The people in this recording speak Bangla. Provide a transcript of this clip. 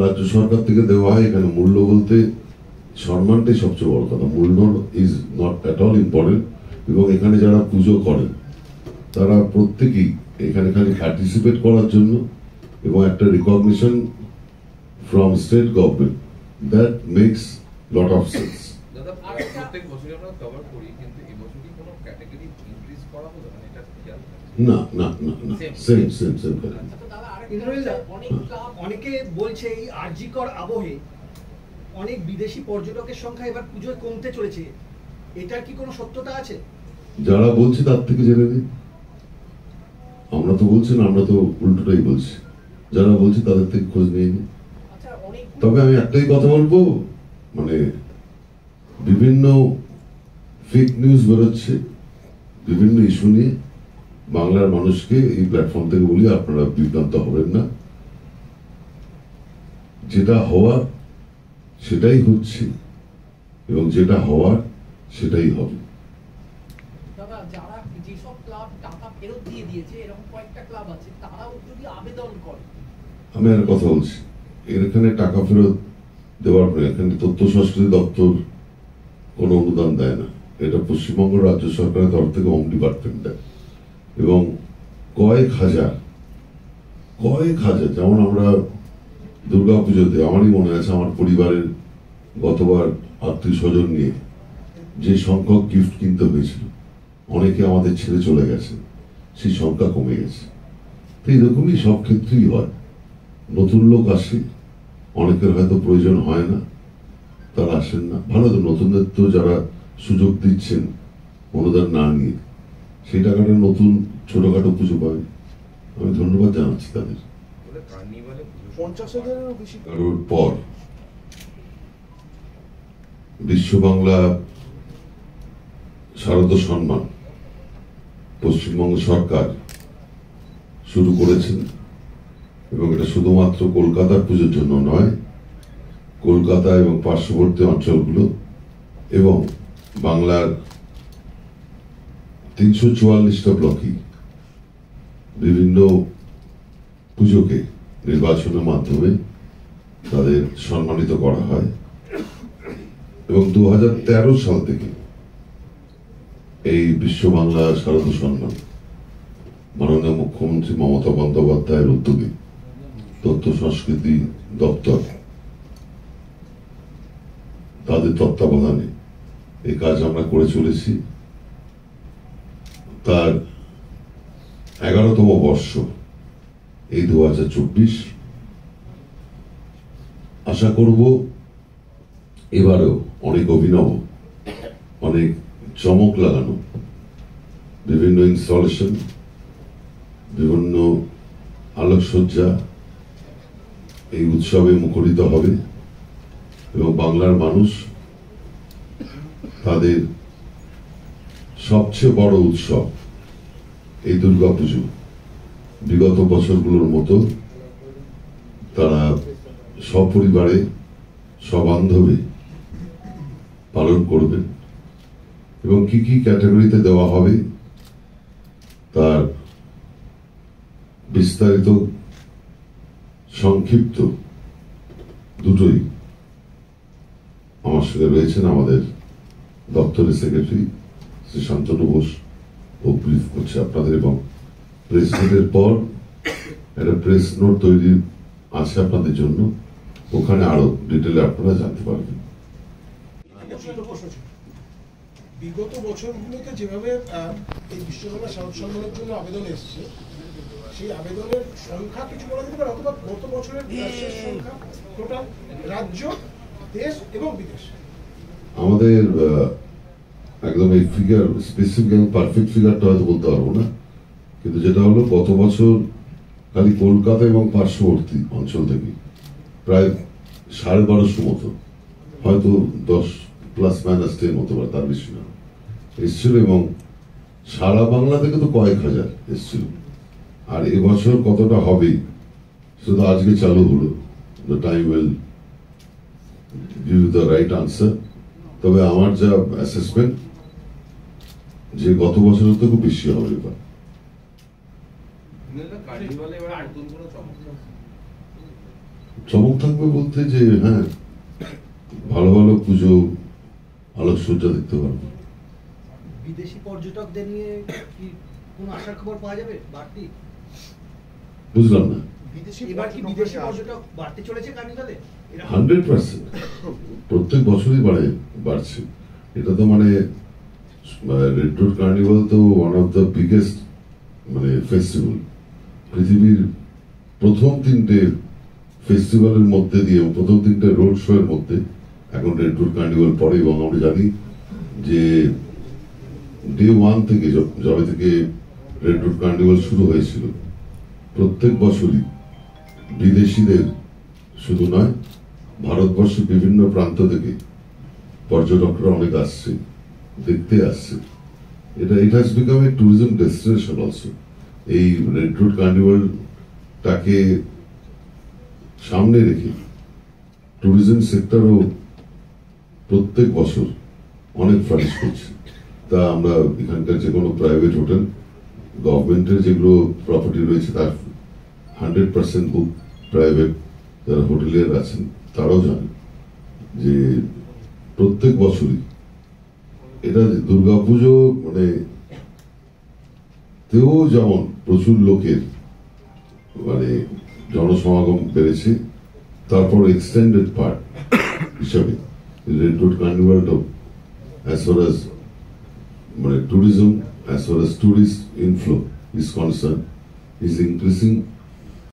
রাজ্য সরকার থেকে দেওয়া হয়। এখানে মূল্য বলতে সম্মানটাই সবচেয়ে বড় কথা, মূল্য is not at all important. এবং এখানে যারা পুজো করেন তারা প্রত্যেকেই এখানে খালি পার্টিসিপেট করার জন্য এবং একটা recognition from state government, that makes lot of sense. না না না না, সেম সেম সেম। অনেকে বলছে এই আরজিকর আবহে অনেক বিদেশি পর্যটকের সংখ্যা এবার পুজোয় কমতে চলেছে, এটার কি কোনো সত্যতা আছে? যারা বলছে তার থেকে জেনে নিন। আমরা তো বলছি না, আমরা তো উল্টোটাই বলছি। যারা বলছে তাদের থেকে খোঁজ নিয়ে নিন। তবে আমি একটাই কথা বলবো, মানে বিভিন্ন ফেক নিউজ বেরোচ্ছে বিভিন্ন ইস্যু নিয়ে। বাংলার মানুষকে এই প্ল্যাটফর্ম থেকে বলি, আপনারা বিভ্রান্ত হবেন না। যেটা হওয়ার সেটাই হচ্ছে এবং যেটা হওয়ার সেটাই হবে। আমি আর কথা বলছি, এখানে টাকা ফেরত দেওয়ার পরে এখানে তথ্য সংস্কৃতি দপ্তর কোনো অনুদান দেয় না, এটা পশ্চিমবঙ্গ রাজ্য সরকারের তরফ থেকে হোম ডিপার্টমেন্ট দেয়। এবং কয়েক হাজার, যেমন আমরা দুর্গা পুজোতে, আমারই মনে আছে আমার পরিবারের গতবার আত্মীয় স্বজন নিয়ে যে সংখ্যক গিফট কিনতে হয়েছিল, অনেকে আমাদের ছেড়ে চলে গেছে, সেই সংখ্যা কমে গেছে। তো এইরকমই সব ক্ষেত্রেই হয়, নতুন লোক আসে, অনেকের হয়তো প্রয়োজন হয় না, তারা আসেন না। ভালো তো, নতুনদের তো যারা সুযোগ দিচ্ছেন অনুদান না নিয়ে, সেই টাকাটা নতুন ছোটখাটো পুজো পাবে। আমি ধন্যবাদ জানাচ্ছি তাদের। কারোর পর বিশ্ব বাংলা শারদ সম্মান পশ্চিমবঙ্গ সরকার শুরু করেছেন এবং এটা শুধুমাত্র কলকাতার পুজোর জন্য নয়, কলকাতা এবং পার্শ্ববর্তী অঞ্চলগুলো এবং বাংলার 344টা ব্লকই বিভিন্ন পুজোকে নির্বাচনের মাধ্যমে তাদের সম্মানিত করা হয়। এবং 2013 সাল থেকে এই বিশ্ব বাংলা শারদ সম্মান মাননীয় মুখ্যমন্ত্রী মমতা বন্দ্যোপাধ্যায়ের উদ্যোগে তথ্য সংস্কৃতি দপ্তর তাদের তত্ত্বাবধানে এই কাজ আমরা করে চলেছি। তার 11তম বর্ষ এই 2024। আশা করব এবারেও অনেক অভিনব, অনেক চমক লাগানো বিভিন্ন ইনস্টলেশন, বিভিন্ন আলোকসজ্জা এই উৎসবে মুখরিত হবে এবং বাংলার মানুষ তাদের সবচেয়ে বড় উৎসব এই দুর্গাপুজো বিগত বছরগুলোর মতো তারা সপরিবারে সবান্ধবে পালন করবেন। এবং কি কি ক্যাটাগরিতে দেওয়া হবে তার বিস্তারিত সংক্ষিপ্ত দুটোই আমার সঙ্গে রয়েছেন আমাদের দপ্তরের সেক্রেটারি শ্রী শান্তনু ঘোষ, ও ব্রিফ করছে আপনাদের। এবং প্রেস নোটের পর একটা প্রেস নোট তৈরি আছে আপনাদের জন্য, ওখানে আরো ডিটেলে আপনারা জানতে পারবেন। বিগত বছরগুলোতে যেভাবে এই বিশ্বকর্মা শারদ সম্মানের জন্য আবেদন এসছে, সেই আবেদনের সংখ্যা কিছু বলা যেতে পারে, অথবা গত বছরের সংখ্যা টোটাল রাজ্য, দেশ এবং বিদেশ? আমাদের একদম এই ফিগার স্পেসিফিক এবং পারফেক্ট ফিগারটা হয়তো বলতে পারবো না, কিন্তু যেটা হলো গত বছর খালি কলকাতা এবং পার্শ্ববর্তী অঞ্চল থেকে প্রায় 1250 মতো, হয়তো 10+- মতো পারে, তার বেশি না, এসছিল। এবং সারা বাংলা থেকে তো কয়েক হাজার এসছিল। আর এবছর কতটা হবে শুধু আজকে চালু হলো, the time will give you the right answer. তবে আমার যা অ্যাসেসমেন্ট যে গত বছরের থেকে বেশি হবে এবার। চমক থাকবে বলতে যে হ্যাঁ, ভালো ভালো পুজো আলোকসজ্জা দেখতে পারবো। বিদেশি পর্যটকদের নিয়ে কি কোনো আশার খবর পাওয়া যাবে বাড়তি? বুঝলাম না। এবার কি বিদেশি পর্যটক বাড়তে চলেছে কার্নিভালে? 100% প্রত্যেক বছরই বাড়ছে। এটা তো মানে রেড রোড কার্নিভাল তো ওয়ান অফ দ্য বিগেস্ট মানে ফেস্টিভ্যাল। পৃথিবীর প্রথম 3টে ফেস্টিভ্যালের মধ্যে দিয়ে, প্রথম 3টে রোড শো এর মধ্যে এখন রেড রোড কার্নিভাল পড়ে। এবং আমরা জানি যে ডে 1 থেকে, যবে থেকে রেড রোড কার্নিভাল শুরু হয়েছিল, প্রত্যেক বছরই বিদেশিদের শুধু নয়, ভারতবর্ষের বিভিন্ন প্রান্ত থেকে পর্যটকরা অনেক আসছে, দেখতে আসছে। এটা it has become a tourism destination also. এই রেড রোড কার্নিভালটাকে সামনে রেখে ট্যুরিজম সেক্টরও প্রত্যেক বছর অনেক ফ্লারিশ করছে। তা আমরা এখানকার যে কোনো প্রাইভেট হোটেল, গভর্নমেন্টের যেগুলো প্রপার্টি রয়েছে তার 100% বুক প্রাইভেট যারা হোটেলিয়ার আছেন তারাও জানেন যে প্রত্যেক বছরই এটা দুর্গাপুজো মানে তেও যেমন প্রচুর লোকের মানে জনসমাগম বেড়েছে, তারপর এক্সটেন্ডেড পার্ট হিসাবে রেড রোড কার্নিভালটাও as far as tourism, as far as tourist inflow is concerned, is increasing